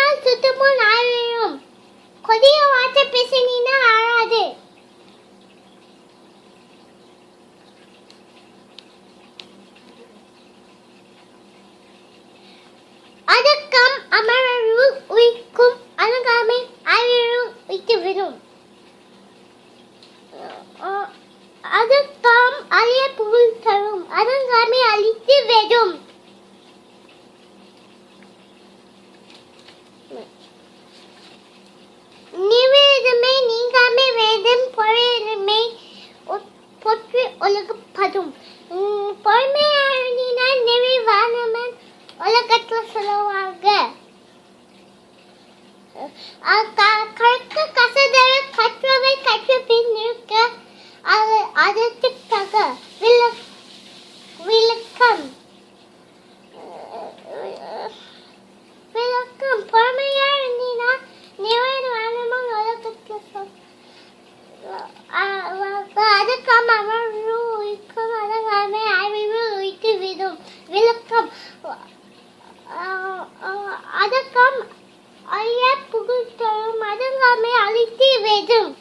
கத்தினால் சுத்தமும் ஆயிரும். கொடிய வார்த்தை பேசினா ஆறாது. அதக்கம் அமரருள் உயிக்கும் அணுகாமை ஆயிரும் விட்டுவிடும். அதக்கம் அழிய புகழ் தரும். அணுகாமை அழித்து விடும். நிவேதமே நீங்காமை வேதம் பொறையுமே போற்றி ஒழுகப்படும். பொறுமையாளினால் நிறைவானவன் உலகத்தில் சொல்லுவாங்க. கற்க கசதர கற்றவை கற்ற பின் இருக்க அதற்காக விளக்கம் பொறுமையாளினால் நிறைவானவன் உலகத்தில் அதற்காம் அமர்வு உயிக்கும் அழகாமை அறிவு உயித்து விடும். விளக்கம் அதற்காம் அழிய புகழ் தரும். அடங்காமை அழித்து விடும்.